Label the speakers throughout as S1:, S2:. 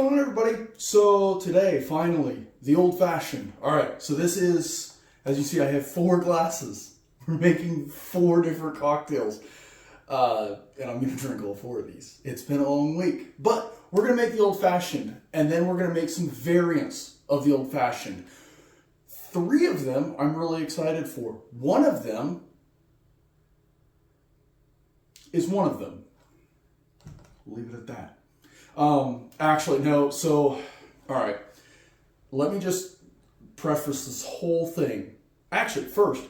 S1: going on, everybody? So today, finally, the Old Fashioned. All right, so this is, as you see, I have 4 glasses. We're making 4 different cocktails. And I'm going to drink all 4 of these. It's been a long week. But we're going to make the Old Fashioned, and then we're going to make some variants of the Old Fashioned. 3 of them I'm really excited for. One of them is one of them. We'll leave it at that. Actually, no. So, all right. Let me just preface this whole thing. Actually, first,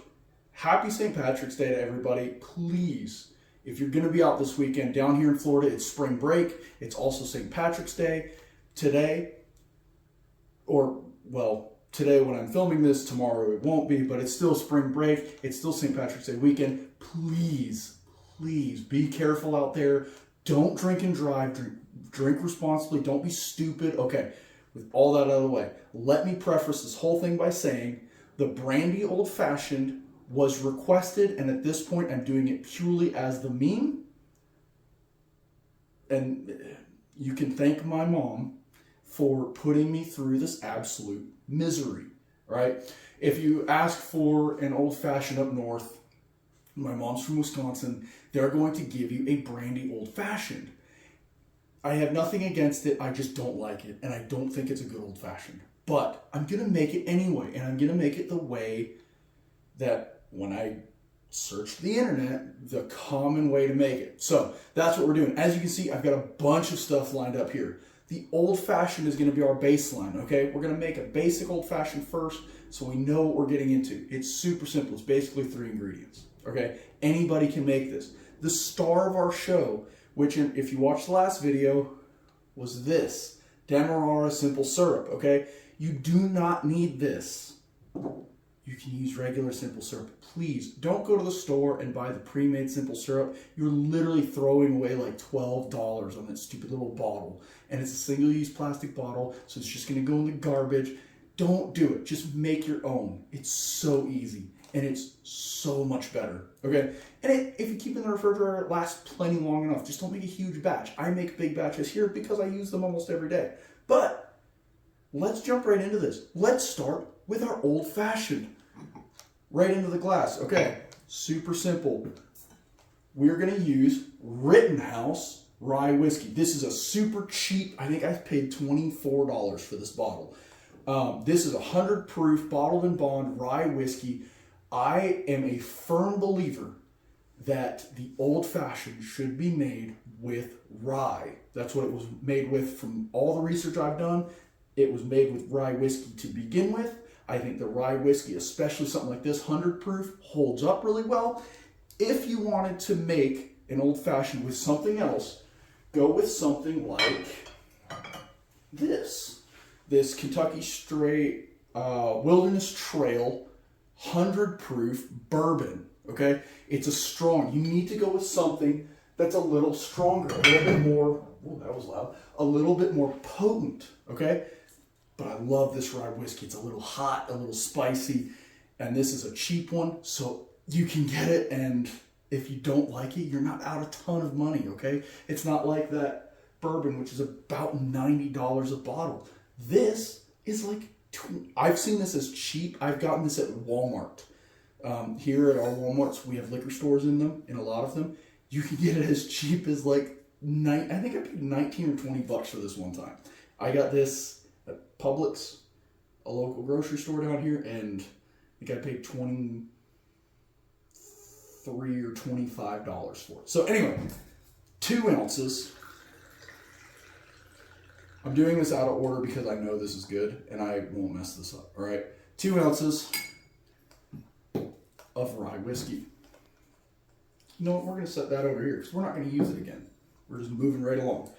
S1: happy St. Patrick's Day to everybody. Please, if you're going to be out this weekend, down here in Florida, it's spring break. It's also St. Patrick's Day. Today, today when I'm filming this, tomorrow it won't be, but it's still spring break. It's still St. Patrick's Day weekend. Please be careful out there. Don't drink and drive. Drink responsibly. Don't be stupid. Okay, with all that out of the way, let me preface this whole thing by saying the Brandy Old Fashioned was requested, and at this point I'm doing it purely as the meme. And you can thank my mom for putting me through this absolute misery, right? If you ask for an Old Fashioned up north, my mom's from Wisconsin, they're going to give you a Brandy Old Fashioned. I have nothing against it, I just don't like it, and I don't think it's a good Old Fashioned. But I'm going to make it anyway, and I'm going to make it the way that when I searched the internet, the common way to make it. So that's what we're doing. As you can see, I've got a bunch of stuff lined up here. The Old Fashioned is going to be our baseline, okay? We're going to make a basic Old Fashioned first so we know what we're getting into. It's super simple. It's basically 3 ingredients, okay? Anybody can make this. The star of our show, which if you watched the last video, was this. Demerara simple syrup, okay? You do not need this. You can use regular simple syrup. Please don't go to the store and buy the pre-made simple syrup. You're literally throwing away like $12 on that stupid little bottle. And it's a single-use plastic bottle, so it's just going to go in the garbage. Don't do it. Just make your own. It's so easy, and it's so much better. Okay? And if you keep it in the refrigerator, it lasts plenty long enough. Just don't make a huge batch. I make big batches here because I use them almost every day. But let's jump right into this. Let's start with our Old Fashioned. Right into the glass. Okay, super simple. We're going to use Rittenhouse Rye Whiskey. This is a super cheap, I think I paid $24 for this bottle. This is 100 proof, bottled in bond rye whiskey. I am a firm believer that the Old Fashioned should be made with rye. That's what it was made with from all the research I've done. It was made with rye whiskey to begin with. I think the rye whiskey, especially something like this, 100 proof, holds up really well. If you wanted to make an Old Fashioned with something else, go with something like this. This Kentucky Straight Wilderness Trail 100 proof bourbon, okay? It's a strong. You need to go with something that's a little stronger, a little bit more, oh, that was loud, a little bit more potent, okay? But I love this rye whiskey. It's a little hot, a little spicy, and this is a cheap one, so you can get it, and if you don't like it, you're not out a ton of money, okay? It's not like that bourbon, which is about $90 a bottle. This is like, I've seen this as cheap. I've gotten this at Walmart. Here at our Walmarts, we have liquor stores in them, in a lot of them. You can get it as cheap as like, I think I paid 19 or 20 bucks for this one time. I got this at Publix, a local grocery store down here, and I think I paid $23 or $25 for it. So anyway, 2 ounces. I'm doing this out of order because I know this is good, and I won't mess this up, all right? 2 ounces of rye whiskey. You know what, we're going to set that over here because we're not going to use it again. We're just moving right along.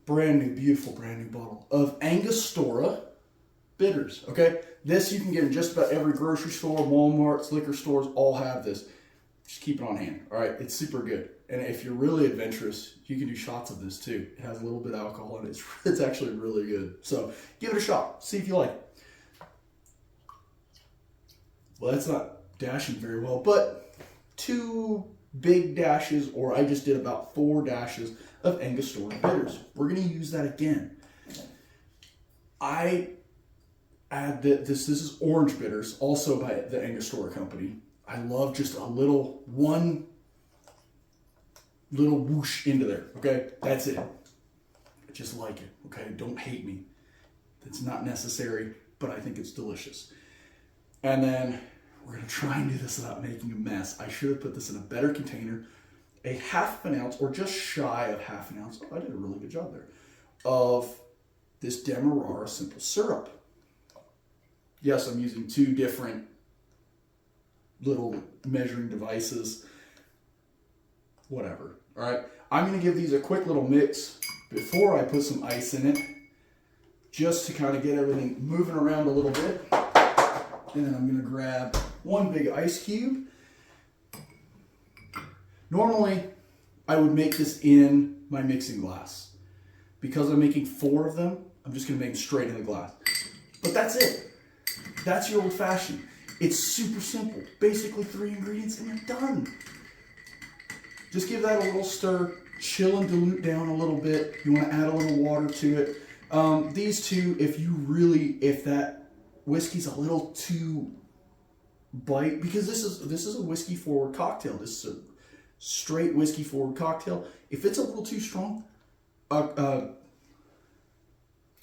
S1: Brand new, beautiful, brand new bottle of Angostura bitters, okay? This you can get in just about every grocery store, Walmart's, liquor stores, all have this. Just keep it on hand, all right? It's super good. And if you're really adventurous, you can do shots of this too. It has a little bit of alcohol in it. It's actually really good. So give it a shot. See if you like it. Well, that's not dashing very well, but 2 big dashes, or I just did about 4 dashes of Angostura bitters. We're going to use that again. I add this is orange bitters, also by the Angostura company. I love just one little whoosh into there, okay? That's it. I just like it, okay? Don't hate me. It's not necessary, but I think it's delicious. And then we're gonna try and do this without making a mess. I should have put this in a better container. A half an ounce, or just shy of half an ounce, oh, I did a really good job there, of this Demerara simple syrup. Yes, I'm using 2 different little measuring devices. Whatever, all right? I'm gonna give these a quick little mix before I put some ice in it, just to kind of get everything moving around a little bit. And then I'm gonna grab 1 big ice cube. Normally, I would make this in my mixing glass. Because I'm making 4 of them, I'm just gonna make them straight in the glass. But that's it. That's your old fashioned. It's super simple. Basically 3 ingredients and you're done. Just give that a little stir, chill and dilute down a little bit. You wanna add a little water to it. These two, if that whiskey's a little too bite, because this is a whiskey forward cocktail. This is a straight whiskey forward cocktail. If it's a little too strong, oh,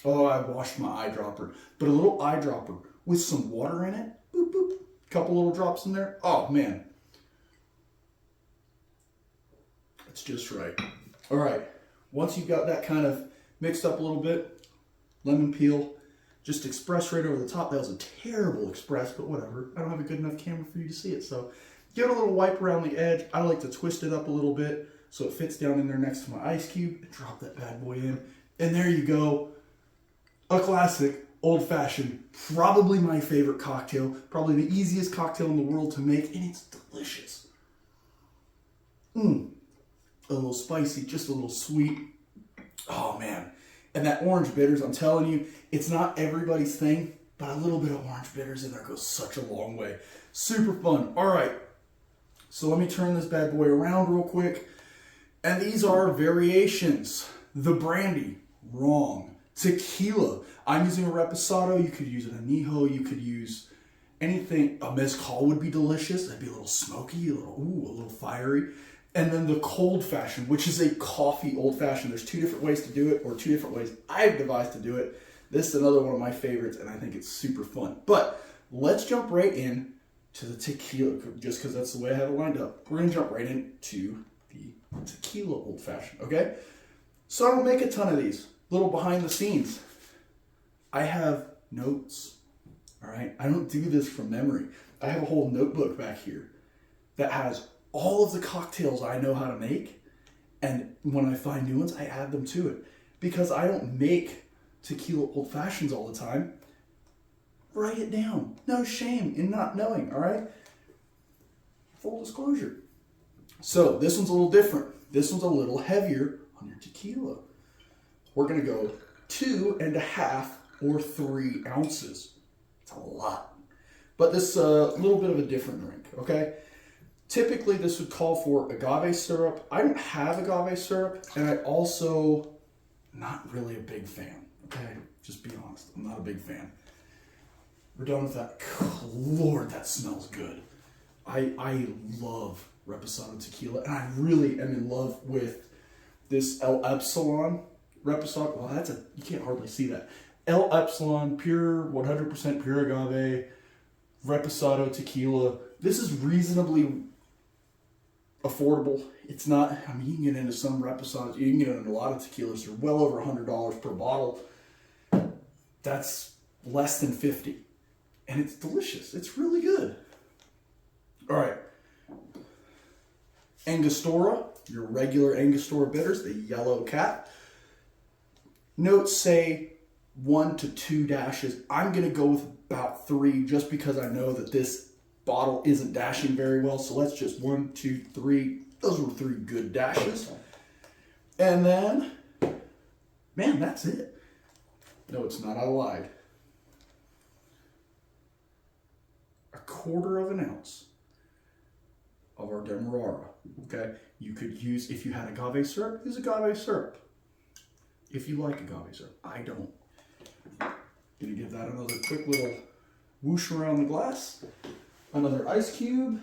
S1: I washed my eyedropper, but a little eyedropper with some water in it, boop, boop, couple little drops in there. Oh man, it's just right. All right, once you've got that kind of mixed up a little bit, lemon peel, just express right over the top. That was a terrible express, but whatever. I don't have a good enough camera for you to see it, so give it a little wipe around the edge. I like to twist it up a little bit so it fits down in there next to my ice cube, and drop that bad boy in. And there you go. A classic old fashioned, probably my favorite cocktail, probably the easiest cocktail in the world to make, and it's delicious. A little spicy, just a little sweet. Oh man. And that orange bitters, I'm telling you, it's not everybody's thing, but a little bit of orange bitters in there goes such a long way. Super fun. All right. So let me turn this bad boy around real quick. And these are variations. The brandy, wrong. Tequila, I'm using a reposado. You could use an añejo. You could use anything. A mezcal would be delicious. That'd be a little smoky, a little fiery. And then the cold fashioned, which is a coffee old fashioned. There's 2 different ways to do it, or 2 different ways I've devised to do it. This is another one of my favorites, and I think it's super fun. But let's jump right in to the tequila, just because that's the way I have it lined up. We're going to jump right into the tequila old fashioned, okay? So I don't make a ton of these. Little behind the scenes. I have notes, all right? I don't do this from memory. I have a whole notebook back here that has all of the cocktails I know how to make, and when I find new ones, I add them to it. Because I don't make tequila old fashions all the time. Write it down. No shame in not knowing, all right? Full disclosure. So this one's a little different. This one's a little heavier on your tequila. We're gonna go 2.5 or 3 ounces. It's a lot. But this is a little bit of a different drink, okay? Typically, this would call for agave syrup. I don't have agave syrup, and I also not really a big fan, okay? Just be honest, I'm not a big fan. We're done with that. Lord, that smells good. I love reposado tequila, and I really am in love with this El Epsilon reposado. Well, you can't hardly see that. El Epsilon, pure, 100% pure agave, reposado tequila. This is reasonably affordable. It's not, I mean, you can get into some reposados, you can get into a lot of tequilas. They're well over $100 per bottle. That's less than 50. And it's delicious. It's really good. All right. Angostura, your regular Angostura bitters, the yellow cap. Notes say 1 to 2 dashes. I'm going to go with about 3 just because I know that this bottle isn't dashing very well. So let's just 1, 2, 3. Those were 3 good dashes. And then, man, that's it. No, it's not. I lied. 1/4 of an ounce of our Demerara, okay? You could use, if you had agave syrup, use agave syrup. If you like agave syrup, I don't. Gonna give that another quick little whoosh around the glass. Another ice cube.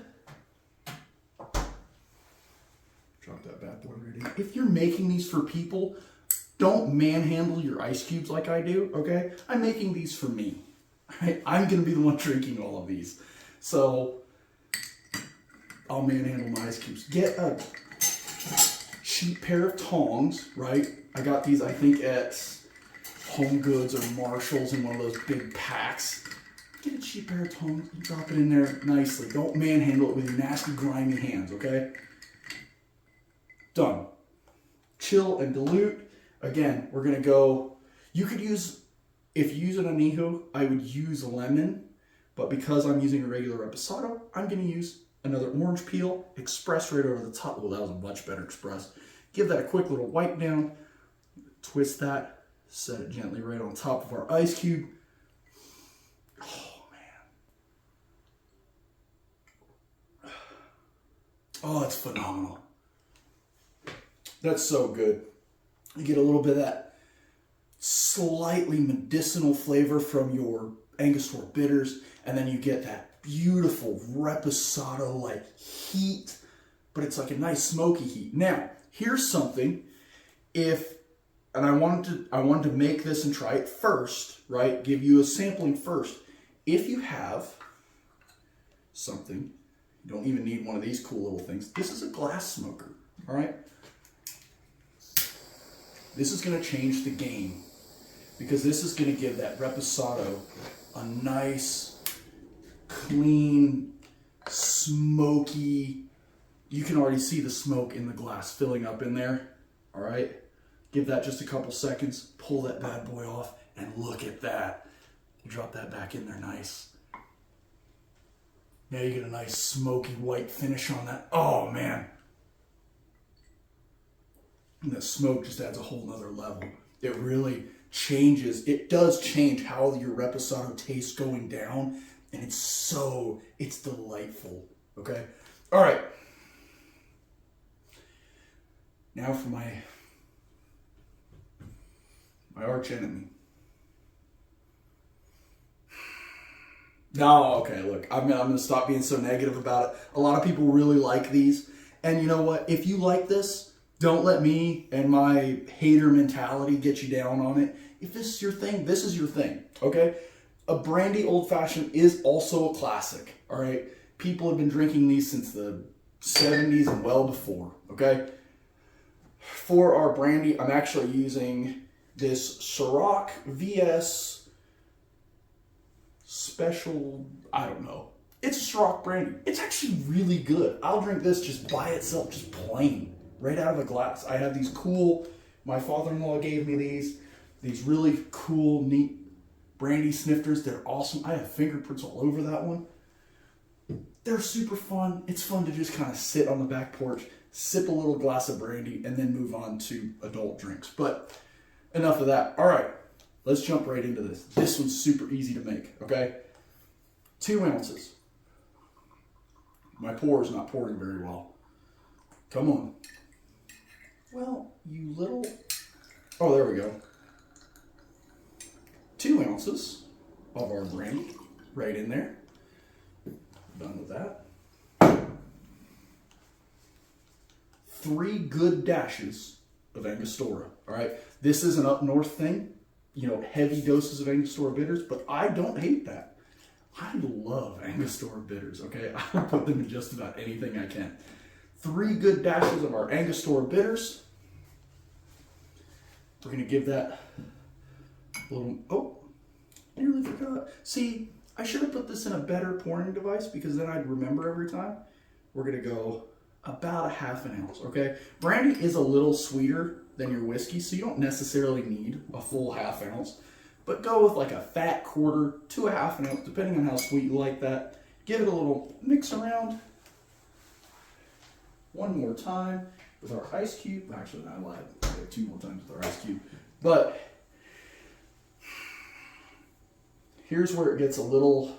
S1: Drop that bad boy right in. If you're making these for people, don't manhandle your ice cubes like I do, okay? I'm making these for me. Right? I'm gonna be the one drinking all of these. So I'll manhandle my ice cubes. Get a cheap pair of tongs, right? I got these, I think, at Home Goods or Marshall's in one of those big packs. Get a cheap pair of tongs and drop it in there nicely. Don't manhandle it with your nasty, grimy hands, okay? Done. Chill and dilute. Again, we're gonna go, you could use, if you use an añejo, I would use lemon, but because I'm using a regular reposado, I'm gonna use another orange peel, express right over the top. Well, that was a much better express. Give that a quick little wipe down, twist that, set it gently right on top of our ice cube. Oh, man. Oh, it's phenomenal. That's so good. You get a little bit of that slightly medicinal flavor from your Angostura bitters, and then you get that beautiful reposado like heat, but it's like a nice smoky heat. Now, here's something. And I wanted to make this and try it first, right? Give you a sampling first. If you have something, you don't even need one of these cool little things. This is a glass smoker, all right? This is gonna change the game because this is gonna give that reposado a nice, clean, smoky, you can already see the smoke in the glass filling up in there, all right? Give that just a couple seconds, pull that bad boy off, and look at that. You drop that back in there nice. Now you get a nice smoky white finish on that. Oh man. And the smoke just adds a whole nother level. It really changes, it does change how your reposado tastes going down, and it's delightful, okay? All right. Now for my arch enemy. No, okay, look, I'm gonna stop being so negative about it. A lot of people really like these, and you know what? If you like this, don't let me and my hater mentality get you down on it. If this is your thing, this is your thing, okay? A Brandy Old Fashioned is also a classic, all right? People have been drinking these since the 70s and well before, okay? For our brandy, I'm actually using this Ciroc VS special, I don't know. It's a Ciroc brandy. It's actually really good. I'll drink this just by itself, just plain, right out of a glass. I have these cool, my father-in-law gave me these really cool, neat brandy snifters. They're awesome. I have fingerprints all over that one. They're super fun. It's fun to just kind of sit on the back porch, sip a little glass of brandy, and then move on to adult drinks. But enough of that. All right, let's jump right into this. This one's super easy to make, okay? 2 ounces. My pour is not pouring very well. Come on. Well, you little... Oh, there we go. 2 ounces of our brandy right in there. Done with that. 3 good dashes of Angostura, all right? This is an up north thing, you know, heavy doses of Angostura bitters, but I don't hate that. I love Angostura bitters, okay? I'll put them in just about anything I can. 3 good dashes of our Angostura bitters. We're gonna give that a little, oh, nearly forgot. See, I should have put this in a better pouring device because then I'd remember every time. We're gonna go about 1/2 ounce, okay? Brandy is a little sweeter than your whiskey, so you don't necessarily need a full 1/2 ounce, but go with like a fat 1/4 to 1/2 ounce, depending on how sweet you like that. Give it a little mix around. One more time with our ice cube. Actually, I lied. 2 more times with our ice cube. But here's where it gets a little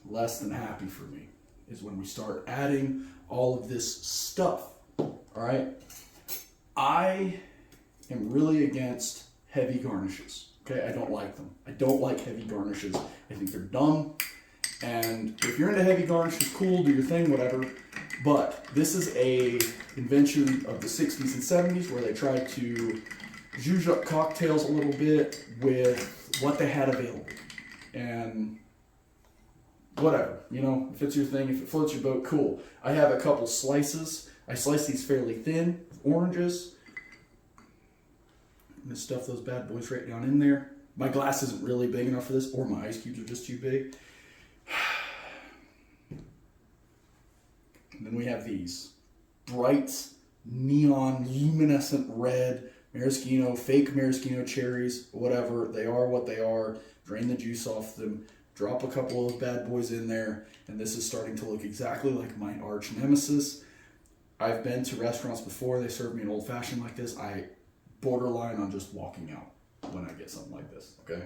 S1: less than happy for me. is when we start adding all of this stuff. All right. I am really against heavy garnishes. Okay, I don't like them. I don't like heavy garnishes. I think they're dumb. And if you're into heavy garnishes, cool, do your thing, whatever. But this is a invention of the 60s and 70s where they tried to zhuzh up cocktails a little bit with what they had available. And whatever, you know, if it's your thing, if it floats your boat, cool. I have a couple slices. I slice these fairly thin, oranges. I'm gonna stuff those bad boys right down in there. My glass isn't really big enough for this, or my ice cubes are just too big. And then we have these bright, neon, luminescent red maraschino, fake maraschino cherries, whatever. They are what they are. Drain the juice off them. Drop a couple of those bad boys in there. And this is starting to look exactly like my arch nemesis. I've been to restaurants before. They serve me an old fashioned like this. I borderline on just walking out when I get something like this, okay?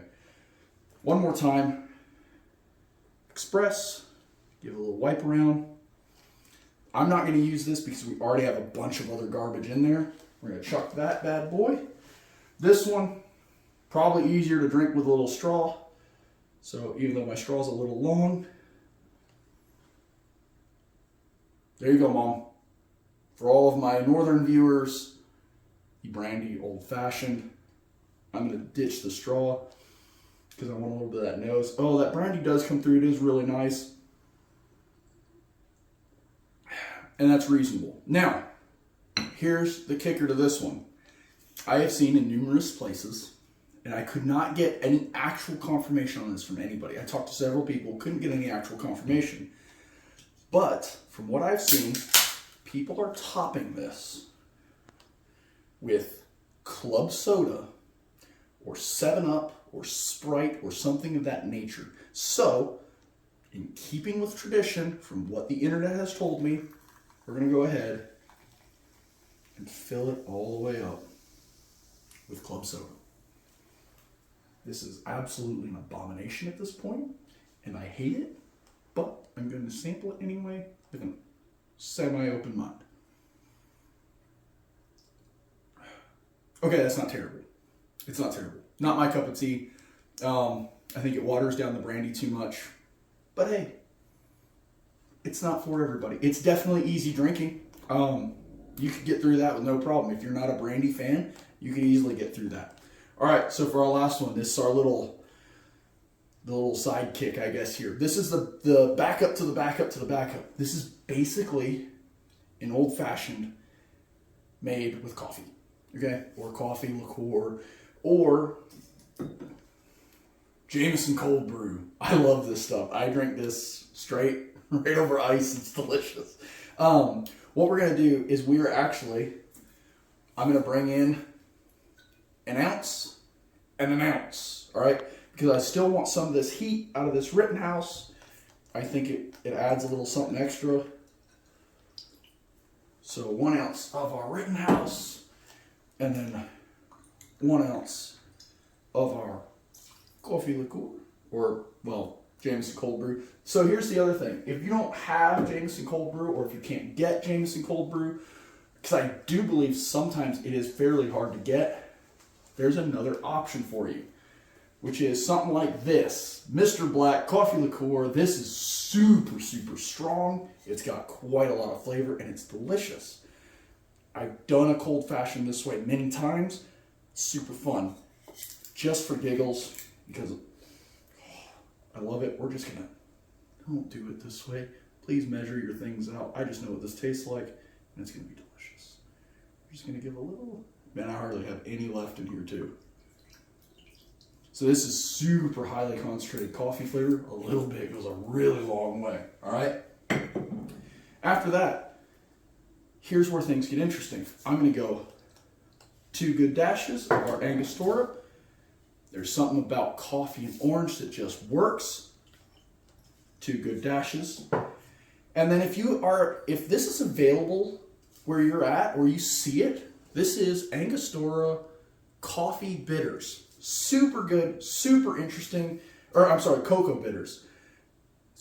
S1: One more time. Express. Give it a little wipe around. I'm not going to use this because we already have a bunch of other garbage in there. We're going to chuck that bad boy. This one, probably easier to drink with a little straw. So even though my straw's a little long, there you go, Mom. For all of my northern viewers, the Brandy Old Fashioned. I'm going to ditch the straw because I want a little bit of that nose. Oh, that brandy does come through. It is really nice. And that's reasonable. Now, here's the kicker to this one. I have seen in numerous places, and I could not get any actual confirmation on this from anybody. I talked to several people, couldn't get any actual confirmation. But from what I've seen, people are topping this with club soda or 7-Up or Sprite or something of that nature. So, in keeping with tradition from what the internet has told me, we're going to go ahead and fill it all the way up with club soda. This is absolutely an abomination at this point, and I hate it, but I'm going to sample it anyway with a semi-open mind. Okay, that's not terrible. It's not terrible. Not my cup of tea. I think it waters down the brandy too much. But hey, it's not for everybody. It's definitely easy drinking. You could get through that with no problem. If you're not a brandy fan, you can easily get through that. All right, so for our last one, this is our little sidekick, I guess, here. This is the backup to the backup to the backup. This is basically an old fashioned made with coffee, okay? Or coffee liqueur, or Jamison cold brew. I love this stuff. I drink this straight, right over ice. It's delicious. What we're going to do is I'm going to bring in an ounce and an ounce, all right? Because I still want some of this heat out of this Rittenhouse. I think it adds a little something extra. So 1 ounce of our Rittenhouse, and then 1 ounce of our coffee liqueur, or, well, Jamison cold brew. So here's the other thing. If you don't have Jamison cold brew, or if you can't get Jamison cold brew, because I do believe sometimes it is fairly hard to get, there's another option for you, which is something like this. Mr. Black Coffee Liqueur. This is super, super strong. It's got quite a lot of flavor, and it's delicious. I've done a cold fashioned this way many times. Super fun. Just for giggles, because I love it. We're just going to, don't do it this way. Please measure your things out. I just know what this tastes like, and it's going to be delicious. I'm just going to give a little. Man, I hardly have any left in here, too. So this is super highly concentrated coffee flavor. A little bit goes a really long way, all right? After that, here's where things get interesting. I'm going to go 2 good dashes of our Angostura. There's something about coffee and orange that just works. 2 good dashes. And then if this is available where you're at, or you see it, this is Angostura Coffee Bitters. Super good, super interesting, or I'm sorry, cocoa bitters.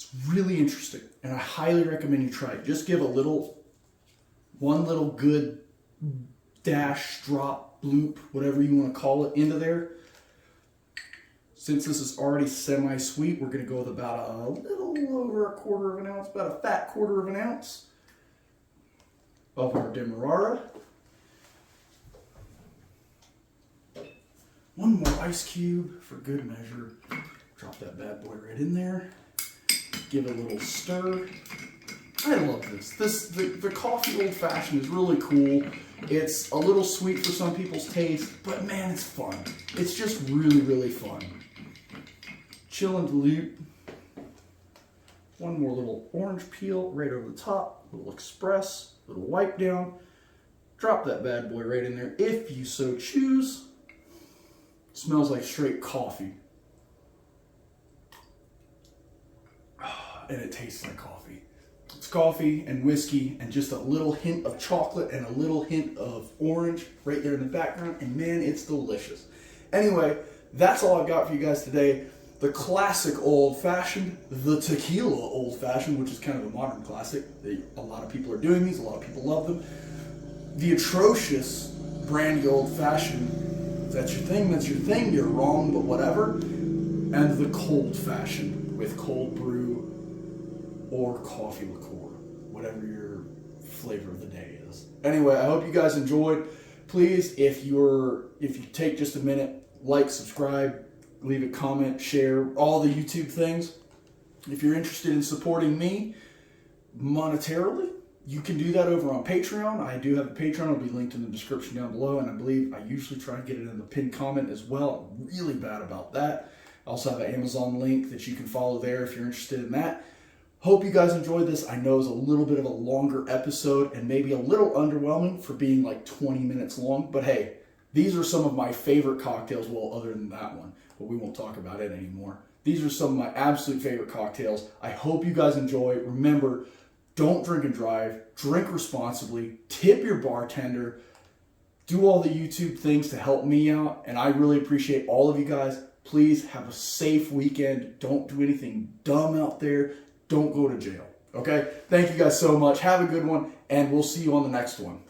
S1: It's really interesting, and I highly recommend you try it. Just give one little good dash, drop, bloop, whatever you want to call it, into there. Since this is already semi-sweet, we're going to go with about a little over a quarter of an ounce, about a fat quarter of an ounce of our Demerara. One more ice cube for good measure. Drop that bad boy right in there. Give it a little stir. I love this. The coffee old fashioned is really cool. It's a little sweet for some people's taste, but man, it's fun. It's just really, really fun. Chill and dilute. One more little orange peel right over the top. A little express, a little wipe down. Drop that bad boy right in there if you so choose. Smells like straight coffee. And it tastes like coffee. It's coffee and whiskey and just a little hint of chocolate and a little hint of orange right there in the background. And man, it's delicious. Anyway, that's all I've got for you guys today. The classic old fashioned, the Tequila Old Fashioned, which is kind of a modern classic. A lot of people are doing these. A lot of people love them. The atrocious Brandy Old Fashioned. If that's your thing, that's your thing. You're wrong, but whatever. And the cold fashioned with cold brew or coffee liqueur, whatever your flavor of the day is. Anyway, I hope you guys enjoyed. Please, if you take just a minute, like, subscribe, leave a comment, share, all the YouTube things. If you're interested in supporting me monetarily, you can do that over on Patreon. I do have a Patreon. It'll be linked in the description down below, and I believe I usually try and get it in the pinned comment as well. I'm really bad about that. I also have an Amazon link that you can follow there if you're interested in that. Hope you guys enjoyed this. I know it's a little bit of a longer episode and maybe a little underwhelming for being like 20 minutes long, but hey, these are some of my favorite cocktails, well, other than that one, but we won't talk about it anymore. These are some of my absolute favorite cocktails. I hope you guys enjoy. Remember, don't drink and drive. Drink responsibly. Tip your bartender. Do all the YouTube things to help me out, and I really appreciate all of you guys. Please have a safe weekend. Don't do anything dumb out there. Don't go to jail. Okay? Thank you guys so much. Have a good one, and we'll see you on the next one.